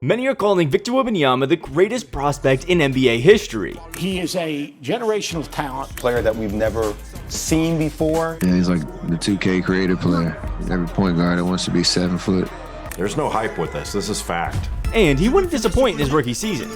Many are calling Victor Wembanyama the greatest prospect in NBA history. He is a generational talent. Player that we've never seen before. Yeah, he's like the 2K creative player. Every point guard that wants to be 7 foot. There's no hype with this. This is fact. And he wouldn't disappoint in his rookie season,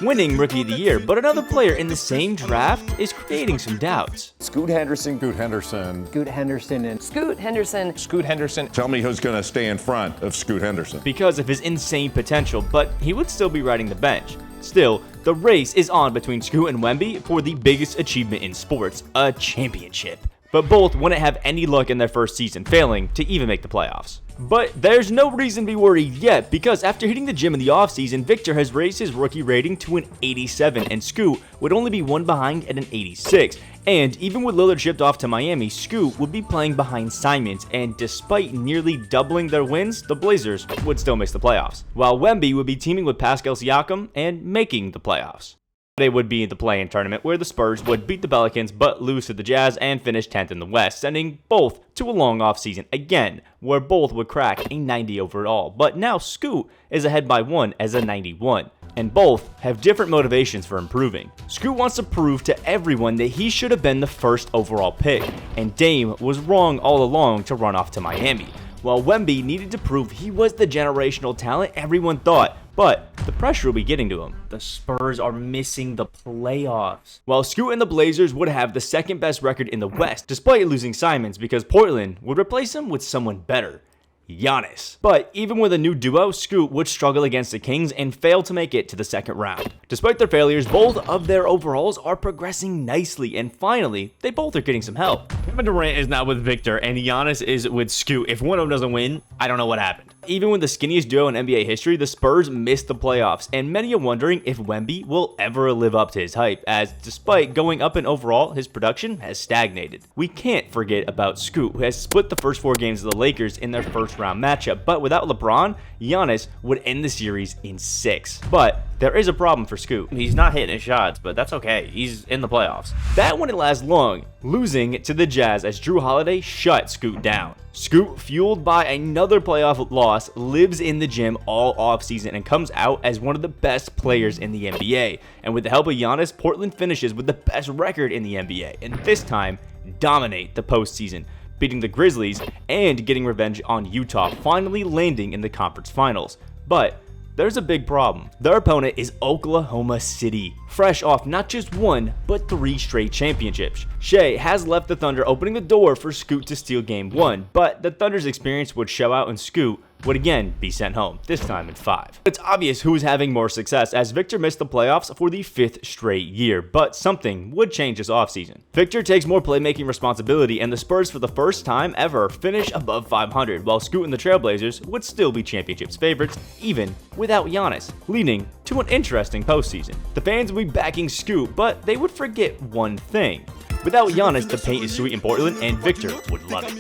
winning Rookie of the Year, but another player in the same draft is creating some doubts. Scoot Henderson. Scoot Henderson. Scoot Henderson and Scoot Henderson. Scoot Henderson. Tell me who's going to stay in front of Scoot Henderson. Because of his insane potential, but he would still be riding the bench. Still, the race is on between Scoot and Wemby for the biggest achievement in sports, a championship. But both wouldn't have any luck in their first season, failing to even make the playoffs. But there's no reason to be worried yet, because after hitting the gym in the offseason, Victor has raised his rookie rating to an 87, and Scoot would only be one behind at an 86. And even with Lillard shipped off to Miami, Scoot would be playing behind Simons, and despite nearly doubling their wins, the Blazers would still miss the playoffs, while Wemby would be teaming with Pascal Siakam and making the playoffs. They would be in the play-in tournament where the Spurs would beat the Pelicans but lose to the Jazz and finish 10th in the West, sending both to a long offseason again, where both would crack a 90 overall. But now Scoot is ahead by 1 as a 91, and both have different motivations for improving. Scoot wants to prove to everyone that he should have been the first overall pick, and Dame was wrong all along to run off to Miami, while Wemby needed to prove he was the generational talent everyone thought. But the pressure will be getting to him. The Spurs are missing the playoffs. While Scoot and the Blazers would have the second best record in the West, despite losing Simons, because Portland would replace him with someone better, Giannis. But even with a new duo, Scoot would struggle against the Kings and fail to make it to the second round. Despite their failures, both of their overalls are progressing nicely, and finally, they both are getting some help. Kevin Durant is now with Victor, and Giannis is with Scoot. If one of them doesn't win, I don't know what happened. Even with the skinniest duo in NBA history, the Spurs missed the playoffs, and many are wondering if Wemby will ever live up to his hype, as despite going up in overall, his production has stagnated. We can't forget about Scoot, who has split the first 4 games of the Lakers in their first round matchup, but without LeBron, Giannis would end the series in 6. But there is a problem for Scoot. he's not hitting his shots, but that's okay. He's in the playoffs. That wouldn't last long, losing to the Jazz as Drew Holiday shut Scoot down. Scoot, fueled by another playoff loss, lives in the gym all offseason and comes out as one of the best players in the NBA. And with the help of Giannis, Portland finishes with the best record in the NBA, and this time dominate the postseason, beating the Grizzlies and getting revenge on Utah, finally landing in the conference finals. But there's a big problem. Their opponent is Oklahoma City, fresh off not just 1, but 3 straight championships. Shea has left the Thunder, opening the door for Scoot to steal Game 1, but the Thunder's experience would show out, and Scoot would again be sent home, this time in 5. It's obvious who is having more success, as Victor missed the playoffs for the 5th straight year, but something would change this offseason. Victor takes more playmaking responsibility, and the Spurs for the first time ever finish above 500, while Scoot and the Trailblazers would still be championships favorites, even without Giannis, leading to an interesting postseason. The fans would be backing Scoot, but they would forget one thing. Without Giannis, the paint is sweet in Portland, and Victor would love it.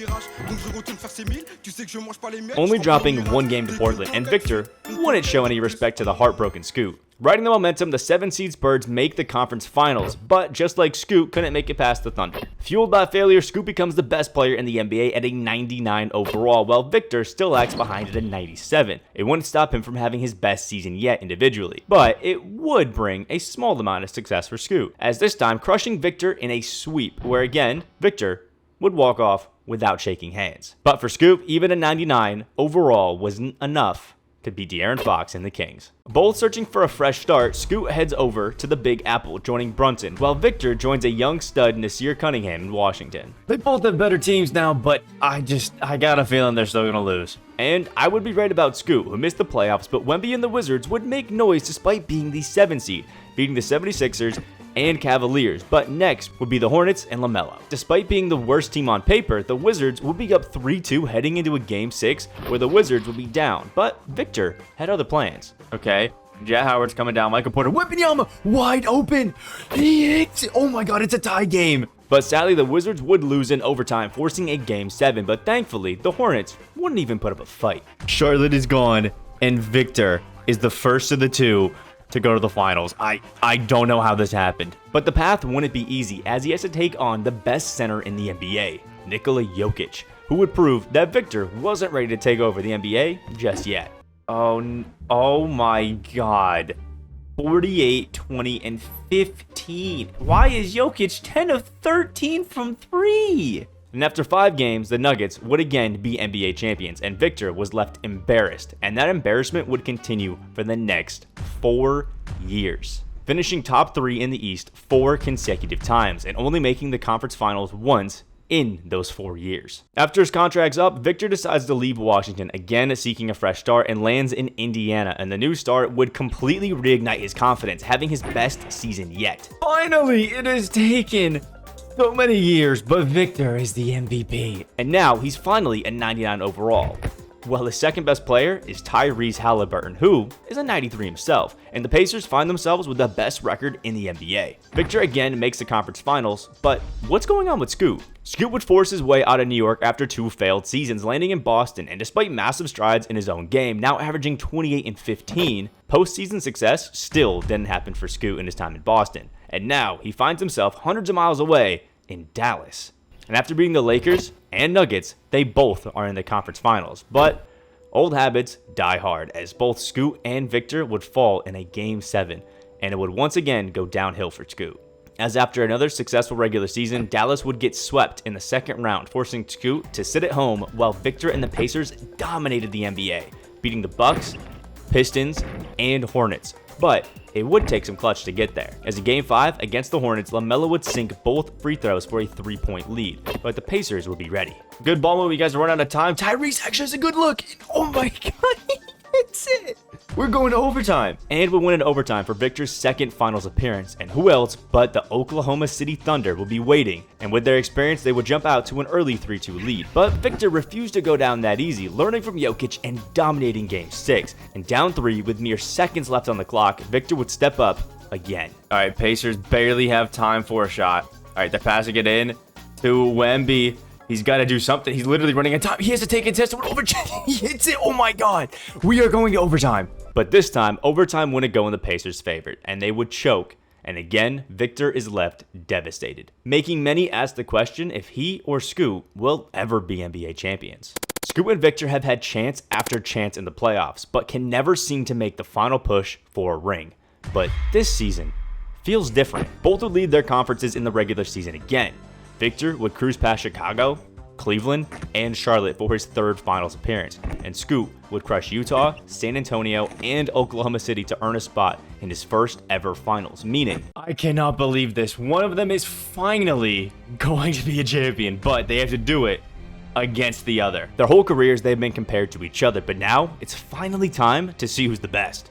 Only dropping 1 game to Portland, and Victor wouldn't show any respect to the heartbroken Scoot. Riding the momentum, the 7-seed Spurs make the conference finals, but just like Scoot, couldn't make it past the Thunder. Fueled by failure, Scoot becomes the best player in the NBA at a 99 overall, while Victor still lags behind at a 97. It wouldn't stop him from having his best season yet individually, but it would bring a small amount of success for Scoot, as this time crushing Victor in a sweep, where again, Victor would walk off without shaking hands. But for Scoot, even a 99 overall wasn't enough to beat De'Aaron Fox and the Kings. Both searching for a fresh start, Scoot heads over to the Big Apple, joining Brunson, while Victor joins a young stud Nasir Cunningham in Washington. They both have better teams now, but I got a feeling they're still gonna lose. And I would be right about Scoot, who missed the playoffs, but Wemby and the Wizards would make noise despite being the 7 seed, beating the 76ers and Cavaliers, but next would be the Hornets and LaMelo. Despite being the worst team on paper, the Wizards would be up 3-2 heading into a Game 6 where the Wizards would be down, but Victor had other plans. Okay, Jet Howard's coming down, Michael Porter, Wembanyama wide open, he hits it. Oh my god, it's a tie game. But sadly, the Wizards would lose in overtime, forcing a Game 7, but thankfully, the Hornets wouldn't even put up a fight. Charlotte is gone, and Victor is the first of the 2 to go to the finals. I don't know how this happened. But the path wouldn't be easy, as he has to take on the best center in the NBA, Nikola Jokic, who would prove that Victor wasn't ready to take over the NBA just yet. Oh my god. 48, 20, and 15. Why is Jokic 10 of 13 from 3? And after 5 games, the Nuggets would again be NBA champions, and Victor was left embarrassed, and that embarrassment would continue for the next 4 years, finishing top 3 in the East 4 consecutive times, and only making the conference finals once in those 4 years. After his contract's up, Victor decides to leave Washington, again seeking a fresh start, and lands in Indiana, and the new start would completely reignite his confidence, having his best season yet. Finally, it has taken so many years, but Victor is the MVP. And now he's finally a 99 overall. Well, his second best player is Tyrese Halliburton, who is a 93 himself, and the Pacers find themselves with the best record in the NBA. Victor again makes the conference finals, but what's going on with Scoot? Scoot would force his way out of New York after 2 failed seasons, landing in Boston, and despite massive strides in his own game, now averaging 28 and 15, postseason success still didn't happen for Scoot in his time in Boston, and now he finds himself hundreds of miles away in Dallas. And after beating the Lakers and Nuggets, they both are in the conference finals. But old habits die hard, as both Scoot and Victor would fall in a Game 7, and it would once again go downhill for Scoot. As after another successful regular season, Dallas would get swept in the second round, forcing Scoot to sit at home while Victor and the Pacers dominated the NBA, beating the Bucks, Pistons, and Hornets. But it would take some clutch to get there, as in Game 5 against the Hornets, LaMelo would sink both free throws for a 3-point lead, but the Pacers would be ready. Good ball move, you guys are running out of time. Tyrese actually has a good look. Oh my god, that's it. We're going to overtime. And we'll win in overtime for Victor's second finals appearance, and who else but the Oklahoma City Thunder will be waiting, and with their experience they would jump out to an early 3-2 lead. But Victor refused to go down that easy, learning from Jokic and dominating Game 6. And down 3 with mere seconds left on the clock, Victor would step up again. Alright, Pacers barely have time for a shot. Alright, they're passing it in to Wemby. He's got to do something. He's literally running out of time. He has to take a test. He hits it. Oh my god. We are going to overtime. But this time, overtime wouldn't go in the Pacers' favor, and they would choke. And again, Victor is left devastated, making many ask the question if he or Scoot will ever be NBA champions. Scoot and Victor have had chance after chance in the playoffs, but can never seem to make the final push for a ring. But this season feels different. Both would lead their conferences in the regular season again. Victor would cruise past Chicago, Cleveland, and Charlotte for his 3rd finals appearance, and Scoot would crush Utah, San Antonio, and Oklahoma City to earn a spot in his first ever finals, meaning, I cannot believe this, one of them is finally going to be a champion, but they have to do it against the other. Their whole careers they've been compared to each other, but now it's finally time to see who's the best.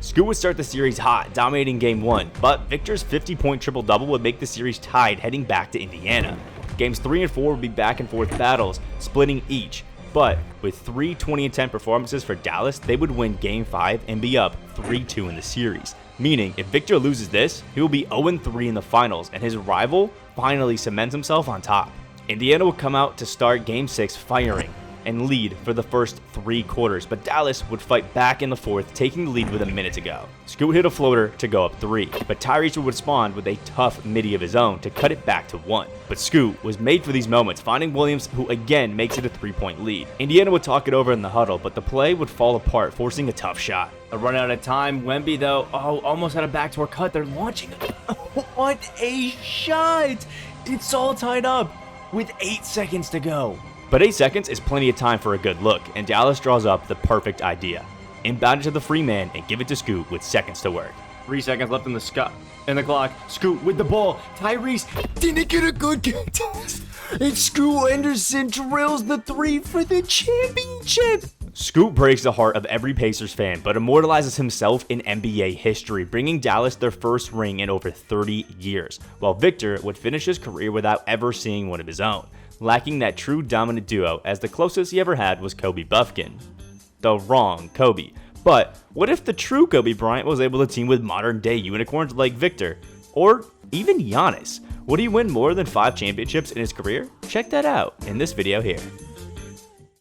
Scoot would start the series hot, dominating Game 1, but Victor's 50-point triple-double would make the series tied heading back to Indiana. Games 3 and 4 would be back and forth battles, splitting each, but with 3 20-10 performances for Dallas, they would win Game 5 and be up 3-2 in the series, meaning if Victor loses this, he will be 0-3 in the finals, and his rival finally cements himself on top. Indiana would come out to start Game 6 firing and lead for the first 3 quarters, but Dallas would fight back in the 4th, taking the lead with a minute to go. Scoot hit a floater to go up 3, but Tyrese would respond with a tough midi of his own to cut it back to 1. But Scoot was made for these moments, finding Williams, who again makes it a 3-point lead. Indiana would talk it over in the huddle, but the play would fall apart, forcing a tough shot. A run out of time. Wemby, though, almost had a backdoor cut. They're launching. What a shot! It's all tied up with 8 seconds to go. But 8 seconds is plenty of time for a good look, and Dallas draws up the perfect idea. Inbound it to the free man and give it to Scoot with seconds to work. 3 seconds left in the clock. Scoot with the ball. Tyrese didn't get a good contest. And Scoot Henderson drills the 3 for the championship. Scoot breaks the heart of every Pacers fan, but immortalizes himself in NBA history, bringing Dallas their first ring in over 30 years, while Victor would finish his career without ever seeing one of his own, lacking that true dominant duo, as the closest he ever had was Kobe Buffkin. The wrong Kobe. But what if the true Kobe Bryant was able to team with modern day unicorns like Victor? Or even Giannis? Would he win more than 5 championships in his career? Check that out in this video here.